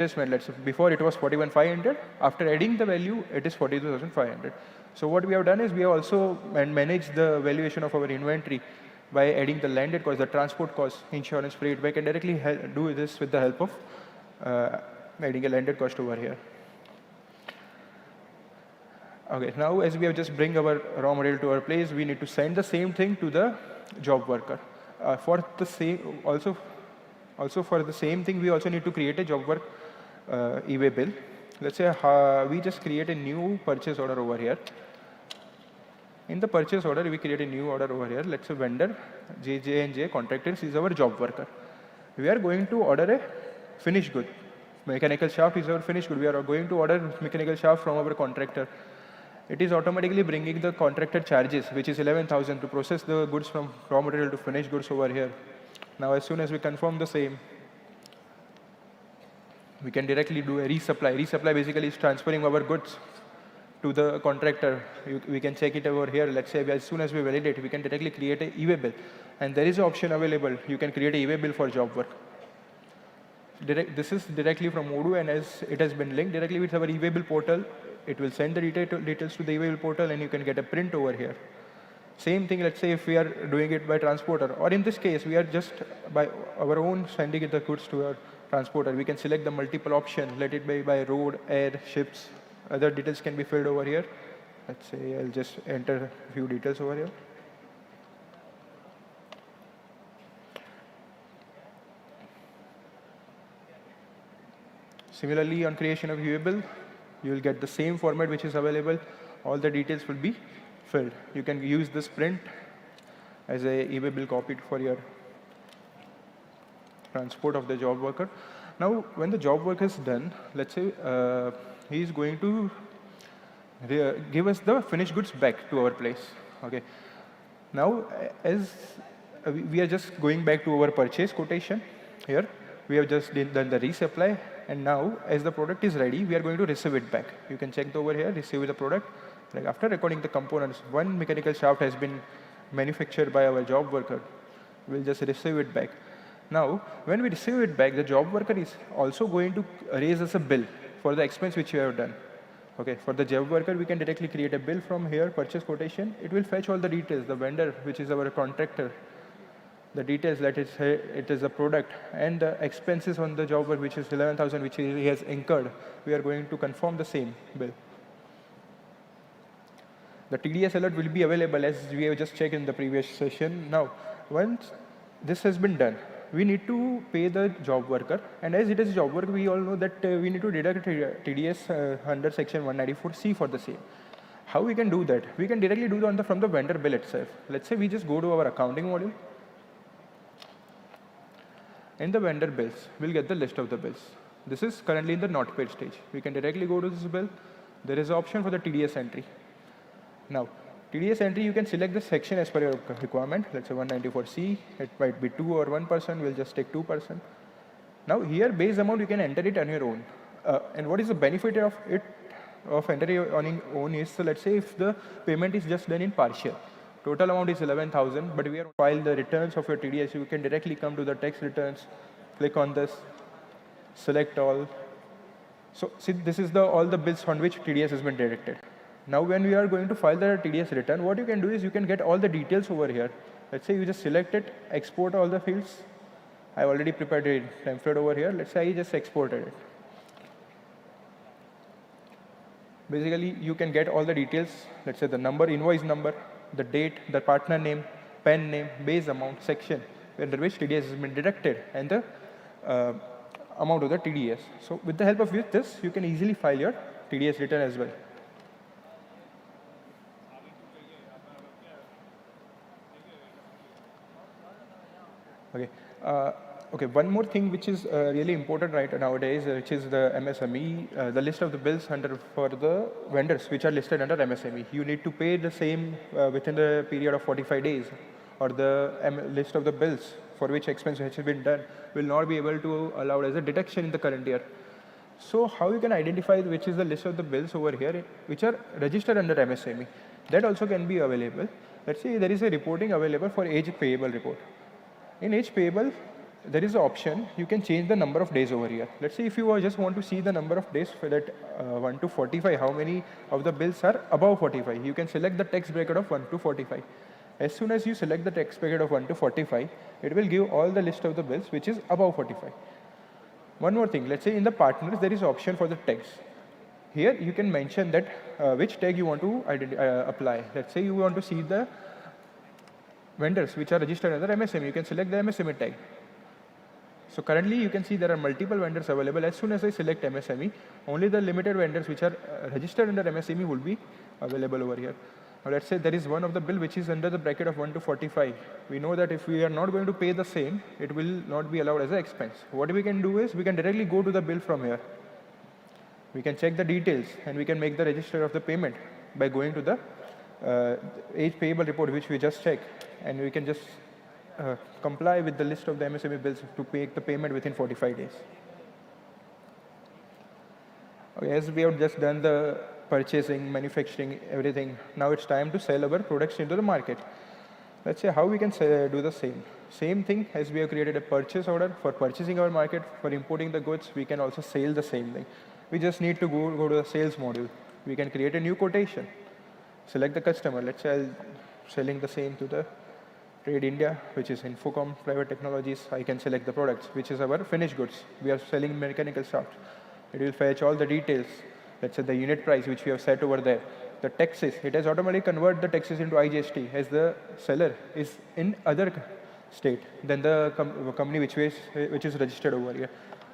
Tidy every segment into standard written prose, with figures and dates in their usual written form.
adjustment. Let's say before it was 41,500. After adding the value, it is 42,500. So what we have done is we have also managed the valuation of our inventory by adding the landed cost, the transport cost, insurance, freight. We can directly do this with the help of adding a landed cost over here. Okay, now as we have just bring our raw material to our place, we need to send the same thing to the job worker. For the same, also for the same thing, we also need to create a job work e-way bill. Let's say we just create a new purchase order over here. In the purchase order, we create a new order over here. Let's say vendor J&J contractors is our job worker. We are going to order a finished good. Mechanical shaft is our finished good. We are going to order mechanical shaft from our contractor. It is automatically bringing the contractor charges, which is 11,000 to process the goods from raw material to finished goods over here. Now, as soon as we confirm the same, we can directly do a resupply. Resupply basically is transferring our goods to the contractor. We can check it over here. Let's say as soon as we validate, we can directly create an e-way bill. And there is an option available. You can create an e-way bill for job work. This is directly from Odoo, and as it has been linked directly with our e-way bill portal, it will send the details to the e-way bill portal, and you can get a print over here. Same thing, let's say if we are doing it by transporter, or in this case, we are just by our own sending the goods to our transporter. We can select the multiple option, let it be by road, air, ships. Other details can be filled over here. Let's say I'll just enter a few details over here. Similarly, on creation of e-way bill, you will get the same format which is available. All the details will be filled. You can use this print as a e-way bill copied for your transport of the job worker. Now, when the job work is done, let's say he is going to give us the finished goods back to our place. Okay. Now, as we are just going back to our purchase quotation here, we have just done the resupply. And now, as the product is ready, we are going to receive it back. You can check over here, receive the product. Like after recording the components, one mechanical shaft has been manufactured by our job worker. We'll just receive it back. Now, when we receive it back, the job worker is also going to raise us a bill for the expense which we have done. Okay, for the job worker, we can directly create a bill from here, purchase quotation. It will fetch all the details, the vendor, which is our contractor, the details that it is a product, and the expenses on the job work, which is 11,000, which he has incurred. We are going to confirm the same bill. The TDS alert will be available as we have just checked in the previous session. Now, once this has been done, we need to pay the job worker. And as it is job work, we all know that we need to deduct TDS under section 194C for the same. How we can do that? We can directly do that from the vendor bill itself. Let's say we just go to our accounting module. In the vendor bills, we'll get the list of the bills. This is currently in the not paid stage. We can directly go to this bill. There is an option for the TDS entry. Now, TDS entry, you can select the section as per your requirement. Let's say 194C. It might be 2 or 1%. We'll just take 2%. Now, here, base amount, you can enter it on your own. And what is the benefit of it, of entering on your own is, so let's say if the payment is just done in partial. Total amount is 11,000, but we are file the returns of your TDS. You can directly come to the tax returns, click on this, select all. So see, this is all the bills on which TDS has been directed. Now, when we are going to file the TDS return, what you can do is you can get all the details over here. Let's say you just select it, export all the fields. I already prepared a template over here. Let's say I just exported it. Basically, you can get all the details. Let's say the number, invoice number, the date, the partner name, pen name, base amount, section, under which TDS has been deducted, and the amount of the TDS. So with the help of this, you can easily file your TDS return as well. Okay. Okay, one more thing which is really important right nowadays, which is the MSME, the list of the bills for the vendors which are listed under MSME. You need to pay the same within the period of 45 days, or the list of the bills for which expense has been done will not be able to allow as a deduction in the current year. So how you can identify which is the list of the bills over here which are registered under MSME? That also can be available. Let's say there is a reporting available for age payable report. In age payable, there is an option, you can change the number of days over here. Let's say if you just want to see the number of days for that 1 to 45, how many of the bills are above 45, you can select the text bracket of 1 to 45. As soon as you select the text bracket of 1 to 45, it will give all the list of the bills which is above 45. One more thing, let's say in the partners, there is option for the tags. Here you can mention that which tag you want to apply. Let's say you want to see the vendors which are registered under MSME, you can select the MSME tag. So currently you can see there are multiple vendors available. As soon as I select MSME, only the limited vendors which are registered under MSME will be available over here. Now let's say there is one of the bill which is under the bracket of 1 to 45. We know that if we are not going to pay the same, it will not be allowed as an expense. What we can do is we can directly go to the bill from here. We can check the details and we can make the register of the payment by going to the age payable report which we just checked, and we can just comply with the list of the MSME bills to make the payment within 45 days. Okay, as we have just done the purchasing, manufacturing, everything, now it's time to sell our products into the market. Let's say how we can do the same. Same thing, as we have created a purchase order for purchasing our market, for importing the goods, we can also sell the same thing. We just need to go to the sales module. We can create a new quotation, select the customer. Let's say I'm selling the same to the Trade India, which is Infocom Private Technologies. I can select the products, which is our finished goods. We are selling mechanical shaft. It will fetch all the details. Let's say the unit price, which we have set over there. The taxes, it has automatically converted the taxes into IGST, as the seller is in other state than the company which is registered over here.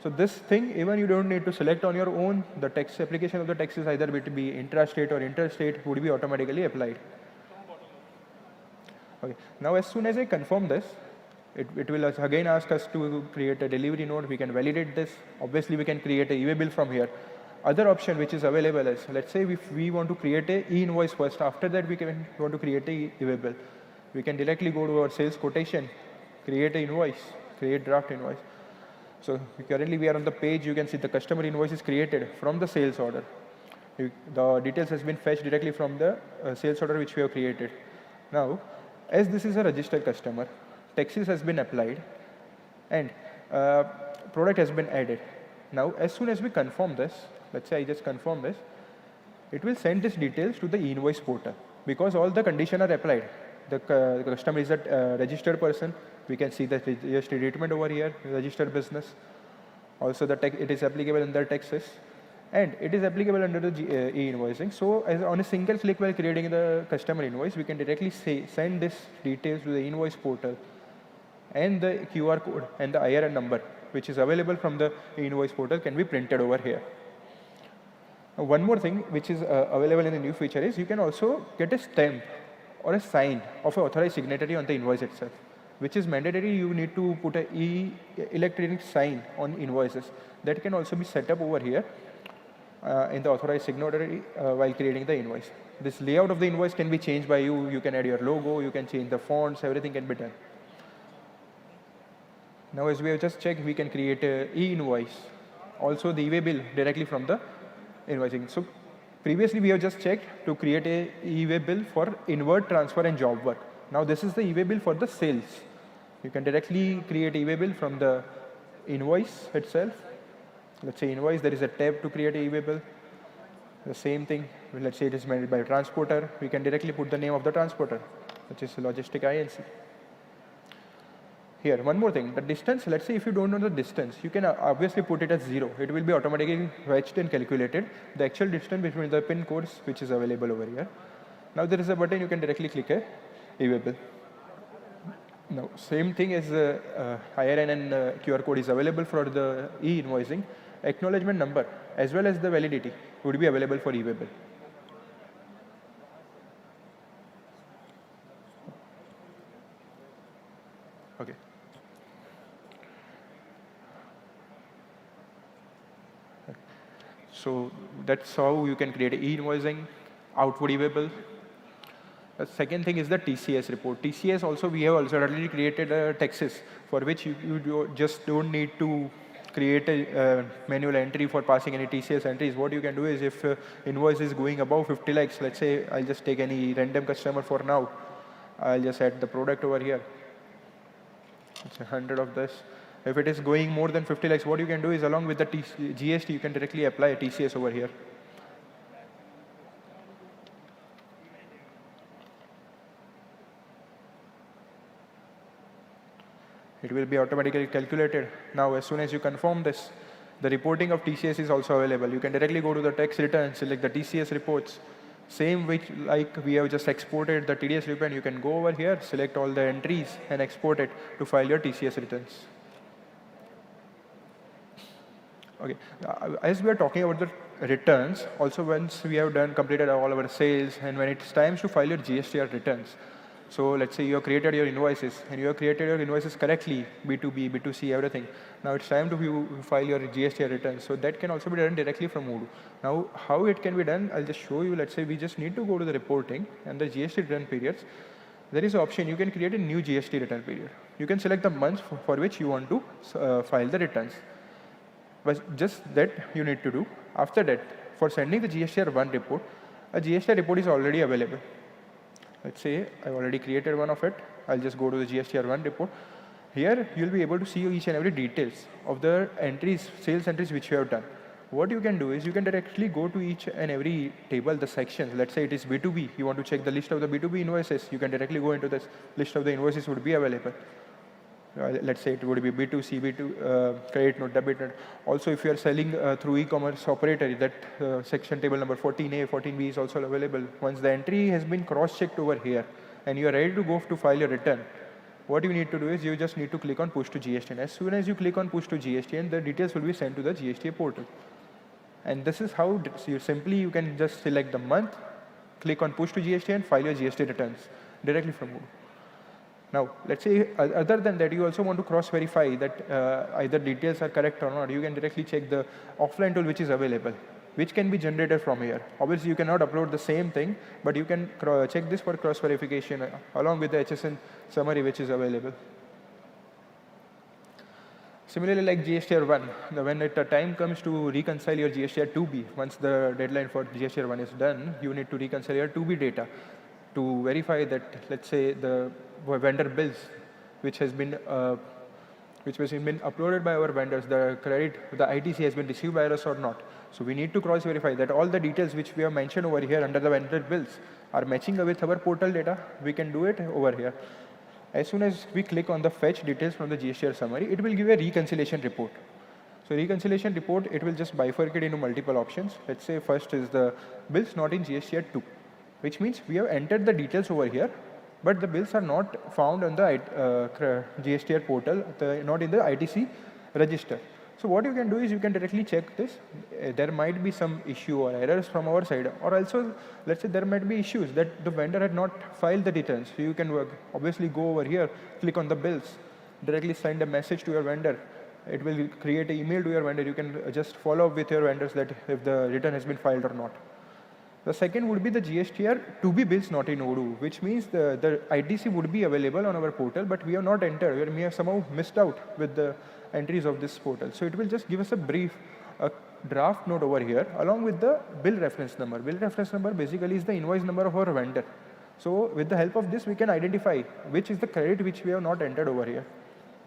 So this thing, even you don't need to select on your own, the tax application of the taxes, either it be intrastate or interstate, would be automatically applied. Okay. Now, as soon as I confirm this, it will again ask us to create a delivery note. We can validate this. Obviously, we can create a e-way bill from here. Other option which is available is, let's say if we want to create a e-invoice first, after that we can want to create a e-way bill. We can directly go to our sales quotation, create an invoice, create draft invoice. So currently we are on the page, you can see the customer invoice is created from the sales order. The details has been fetched directly from the sales order which we have created. Now, as this is a registered customer, taxes has been applied and product has been added. Now, as soon as we confirm this, let's say I just confirm this, it will send these details to the e-invoice portal because all the conditions are applied. The customer is a registered person. We can see the GST treatment over here, registered business. Also, it is applicable under taxes, and it is applicable under the e-invoicing. So, on a single click while creating the customer invoice, we can directly send this details to the invoice portal, and the QR code and the IRN number, which is available from the e-invoice portal, can be printed over here. Now, one more thing which is available in the new feature is you can also get a stamp or a sign of an authorized signatory on the invoice itself, which is mandatory. You need to put an electronic sign on invoices. That can also be set up over here in the authorized signatory while creating the invoice. This layout of the invoice can be changed by you. You can add your logo, you can change the fonts, everything can be done. Now, as we have just checked, we can create an e-invoice, also the e-way bill directly from the invoicing. So previously, we have just checked to create a e-way bill for inward transfer and job work. Now, this is the e-way bill for the sales. You can directly create e-way bill from the invoice itself. Let's say invoice, there is a tab to create an e-way bill. The same thing, let's say it is managed by a transporter. We can directly put the name of the transporter, which is Logistic INC. Here, one more thing, the distance, let's say if you don't know the distance, you can obviously put it as 0. It will be automatically fetched and calculated, the actual distance between the pin codes which is available over here. Now there is a button, you can directly click a e-way bill. Now, same thing as IRN and QR code is available for the e-invoicing. Acknowledgement number as well as the validity would be available for e-way bill. Okay. So that's how you can create e-invoicing, outward e-way bill. The second thing is the TCS report. TCS also, we have also already created taxes for which you just don't need to create a manual entry for passing any TCS entries. What you can do is if invoice is going above 50 lakhs, let's say I'll just take any random customer for now. I'll just add the product over here. It's 100 of this. If it is going more than 50 lakhs, what you can do is along with the GST, you can directly apply a TCS over here. It will be automatically calculated. Now, as soon as you confirm this, the reporting of TCS is also available. You can directly go to the tax return, select the TCS reports. Same which like we have just exported the TDS return, you can go over here, select all the entries and export it to file your TCS returns. Okay, as we are talking about the returns, also once we have completed all our sales and when it's time to file your GSTR returns, so let's say you have created your invoices and you have created your invoices correctly, B2B, B2C, everything. Now it's time to file your GST returns. So that can also be done directly from Odoo. Now how it can be done, I'll just show you. Let's say we just need to go to the reporting and the GST return periods. There is an option, you can create a new GST return period. You can select the month for which you want to file the returns. But just that you need to do. After that, for sending the GSTR1 report, a GSTR report is already available. Let's say I've already created one of it. I'll just go to the GSTR1 report. Here, you'll be able to see each and every details of the entries, sales entries which you have done. What you can do is you can directly go to each and every table, the sections. Let's say it is B2B. You want to check the list of the B2B invoices. You can directly go into this list of the invoices would be available. Let's say it would be B2C, B2, credit note, debit note. Also, if you are selling through e-commerce operator, that section table number 14A, 14B is also available. Once the entry has been cross-checked over here, and you are ready to go to file your return, what you need to do is you just need to click on push to GST. And as soon as you click on push to GST, and the details will be sent to the GST portal. And this is how you can just select the month, click on push to GST, and file your GST returns directly from Odoo. Now, let's say other than that, you also want to cross-verify that either details are correct or not. You can directly check the offline tool which is available, which can be generated from here. Obviously, you cannot upload the same thing, but you can check this for cross-verification along with the HSN summary which is available. Similarly, like GSTR1, when the time comes to reconcile your GSTR2B, once the deadline for GSTR1 is done, you need to reconcile your 2B data to verify that, let's say, the vendor bills, which has been uploaded by our vendors, the ITC has been received by us or not. So we need to cross-verify that all the details which we have mentioned over here under the vendor bills are matching with our portal data. We can do it over here. As soon as we click on the fetch details from the GSTR summary, it will give a reconciliation report. So reconciliation report, it will just bifurcate into multiple options. Let's say first is the bills not in GSTR2, which means we have entered the details over here, but the bills are not found on the GSTR portal, not in the ITC register. So what you can do is you can directly check this. There might be some issue or errors from our side, or also, let's say there might be issues that the vendor had not filed the returns. So you can obviously go over here, click on the bills, directly send a message to your vendor. It will create an email to your vendor. You can just follow up with your vendors that if the return has been filed or not. The second would be the GSTR to be bills not in Odoo, which means the ITC would be available on our portal, but we have not entered. We have somehow missed out with the entries of this portal. So it will just give us a draft note over here along with the bill reference number. Bill reference number basically is the invoice number of our vendor. So with the help of this, we can identify which is the credit which we have not entered over here.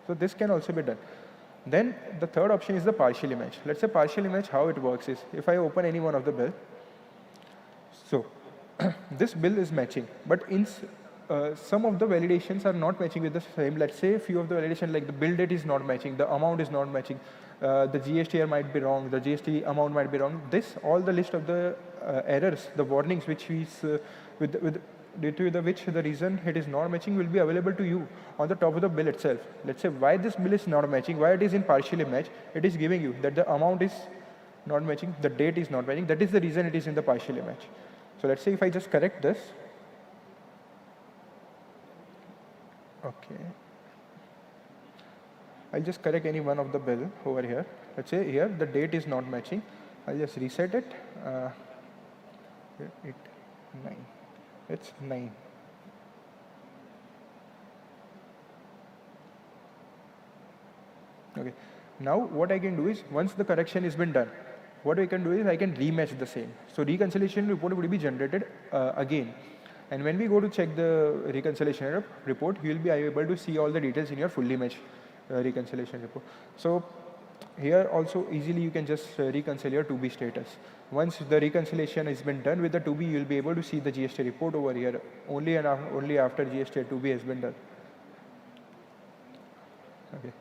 So this can also be done. Then the third option is the partial image. Let's say partial image, how it works is if I open any one of the bill, so this bill is matching, but in some of the validations are not matching with the same. Let's say a few of the validation, like the bill date is not matching, the amount is not matching, the GSTR might be wrong, the GST amount might be wrong. This, all the list of the errors, the warnings which is due to which the reason it is not matching will be available to you on the top of the bill itself. Let's say why this bill is not matching, why it is in partially match. It is giving you that the amount is not matching, the date is not matching. That is the reason it is in the partially match. So let's say if I just correct this, okay, I'll just correct any one of the bill over here. Let's say here the date is not matching. I'll just reset it. 9. It's 9. Okay. Now what I can do is once the correction has been done, what I can do is I can rematch the same. So reconciliation report will be generated again. And when we go to check the reconciliation report, you will be able to see all the details in your full image. reconciliation report. So here also easily you can just reconcile your to be status. Once the reconciliation has been done with the to be, you'll be able to see the GST report over here only and only after GST to be has been done. Okay.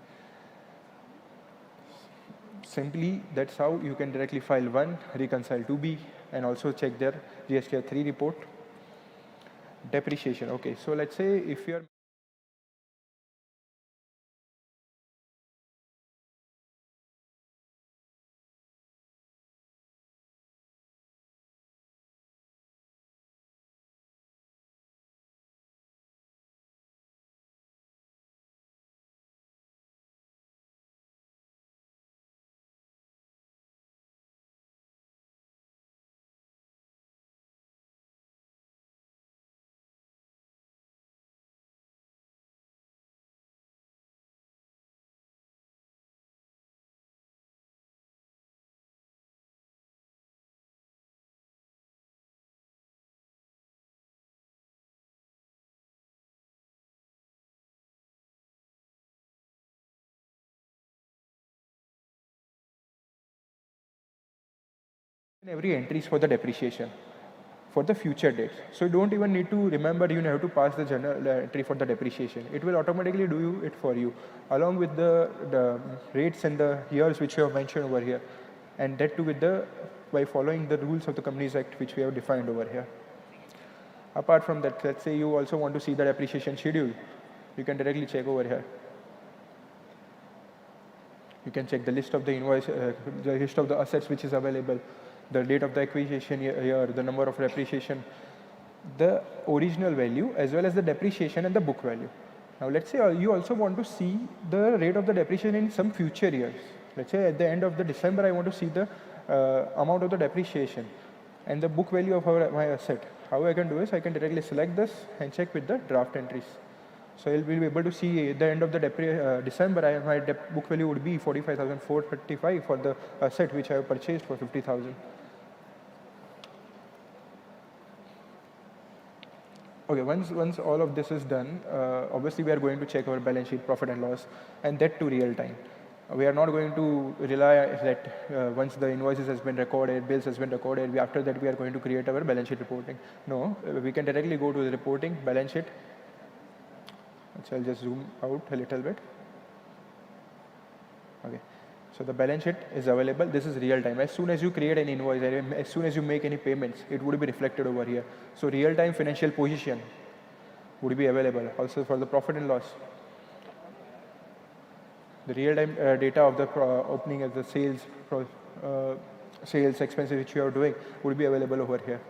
Simply, that's how you can directly file one, reconcile to be, and also check their GST 3 report. Depreciation. Okay, so let's say if you're every entries for the depreciation for the future dates. So you don't even need to remember you have to pass the journal entry for the depreciation. It will automatically do it for you along with the rates and the years which you have mentioned over here, and that too with the by following the rules of the Companies Act which we have defined over here. Apart from that, let's say you also want to see the depreciation schedule. You can directly check over here. You can check the list of the invoice, the list of the assets which is available, the date of the acquisition year, the number of depreciation, the original value, as well as the depreciation and the book value. Now, let's say you also want to see the rate of the depreciation in some future years. Let's say at the end of the December, I want to see the amount of the depreciation and the book value of my asset. How I can do is I can directly select this and check with the draft entries. So you'll be able to see at the end of the December, my book value would be 45,435 for the asset which I have purchased for 50,000. Okay, once all of this is done, obviously we are going to check our balance sheet, profit and loss, and that to real time. We are not going to rely that once the invoices has been recorded, bills has been recorded, after that we are going to create our balance sheet reporting. No, we can directly go to the reporting, balance sheet. So I'll just zoom out a little bit. Okay, so the balance sheet is available. This is real time. As soon as you create an invoice, as soon as you make any payments, it would be reflected over here. So real time financial position would be available. Also for the profit and loss, the real time data of the opening of the sales, sales expenses which you are doing would be available over here.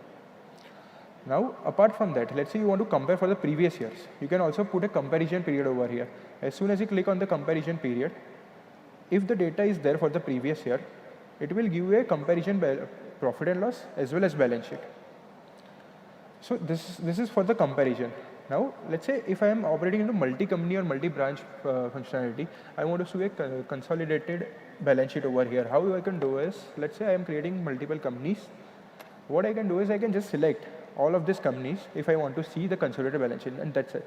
Now, apart from that, let's say you want to compare for the previous years. You can also put a comparison period over here. As soon as you click on the comparison period, if the data is there for the previous year, it will give you a comparison profit and loss as well as balance sheet. So this is for the comparison. Now, let's say if I am operating into multi-company or multi-branch functionality, I want to see a consolidated balance sheet over here. How I can do is, let's say I am creating multiple companies. What I can do is I can just select all of these companies if I want to see the consolidated balance sheet, and that's it.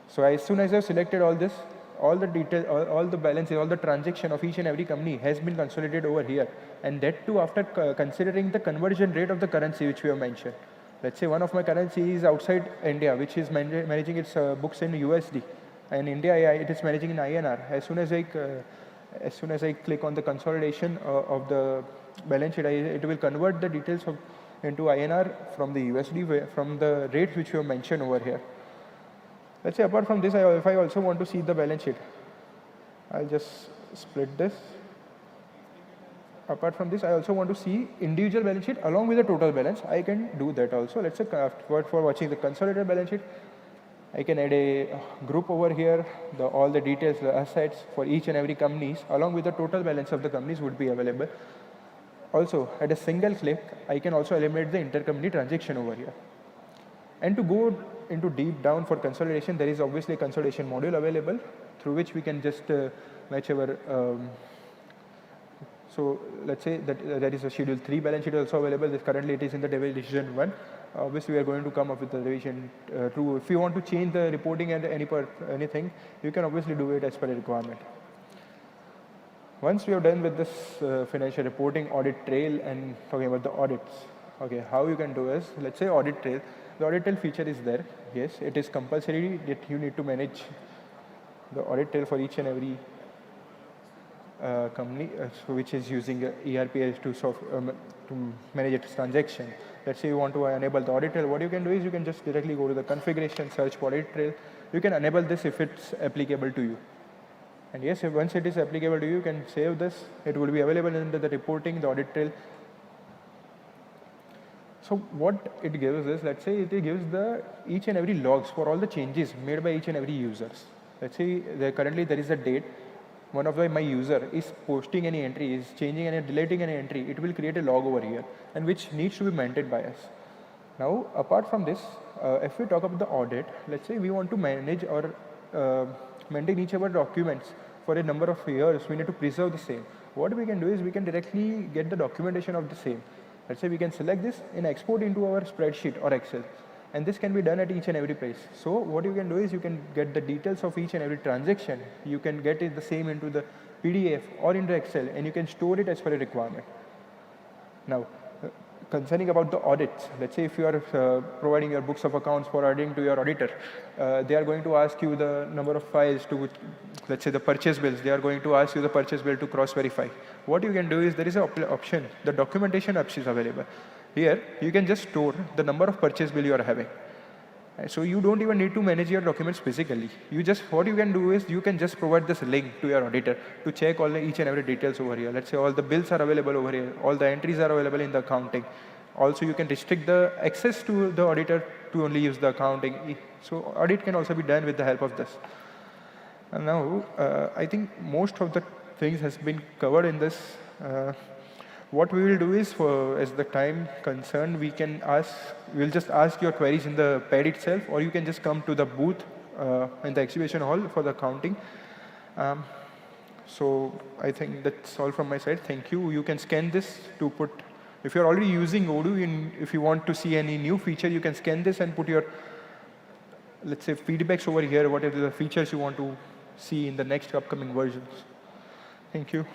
So as soon as I've selected all this, all the details, all the balances, all the transaction of each and every company has been consolidated over here, and that too after considering the conversion rate of the currency which we have mentioned. Let's say one of my currency is outside India, which is managing its books in USD, and India it is managing in INR. As soon as I click on the consolidation of the balance sheet, it will convert the details into INR from the USD from the rates which you have mentioned over here. Let's say apart from this, if I also want to see the balance sheet, I'll just split this. Apart from this, I also want to see individual balance sheet along with the total balance. I can do that also. Let's say for watching the consolidated balance sheet, I can add a group over here. All the details, the assets for each and every companies along with the total balance of the companies would be available. Also, at a single click, I can also eliminate the intercompany transaction over here. And to go into deep down for consolidation, there is obviously a consolidation module available through which we can just match our So let's say that there is a schedule 3 balance sheet also available. Currently it is in the division 1. Obviously we are going to come up with the division 2. If you want to change the reporting and anything, you can obviously do it as per the requirement. Once we are done with this financial reporting, audit trail, and talking about the audits, okay, how you can do is, let's say audit trail. The audit trail feature is there. Yes, it is compulsory that you need to manage the audit trail for each and every company which is using ERP to manage its transaction. Let's say you want to enable the audit trail. What you can do is you can just directly go to the configuration, search for audit trail. You can enable this if it's applicable to you. And yes, once it is applicable to you, you can save this. It will be available under the reporting, the audit trail. So what it gives is, let's say it gives the each and every logs for all the changes made by each and every users. Let's say currently there is a date. One of my user is posting any entry, is changing and deleting any entry. It will create a log over here, and which needs to be maintained by us. Now, apart from this, if we talk about the audit, let's say we want to manage or maintain each of our documents for a number of years. We need to preserve the same. What we can do is we can directly get the documentation of the same. Let's say we can select this and export into our spreadsheet or Excel. And this can be done at each and every place. So what you can do is you can get the details of each and every transaction. You can get it the same into the PDF or into Excel, and you can store it as per a requirement. Now, concerning about the audits, let's say if you are providing your books of accounts for auditing to your auditor, they are going to ask you the number of files to, let's say the purchase bills, they are going to ask you the purchase bill to cross-verify. What you can do is there is an option, the documentation option is available. Here, you can just store the number of purchase bill you are having. So you don't even need to manage your documents physically. What you can do is you can just provide this link to your auditor to check each and every details over here. Let's say all the bills are available over here, all the entries are available in the accounting. Also, you can restrict the access to the auditor to only use the accounting. So audit can also be done with the help of this. And now, I think most of the things has been covered in this. What we will do is, as the time concerned, we'll just ask your queries in the pad itself, or you can just come to the booth in the exhibition hall for the accounting. So I think that's all from my side. Thank you. You can scan this to put, if you're already using Odoo, if you want to see any new feature, you can scan this and put your, let's say, feedbacks over here, what are the features you want to see in the next upcoming versions. Thank you.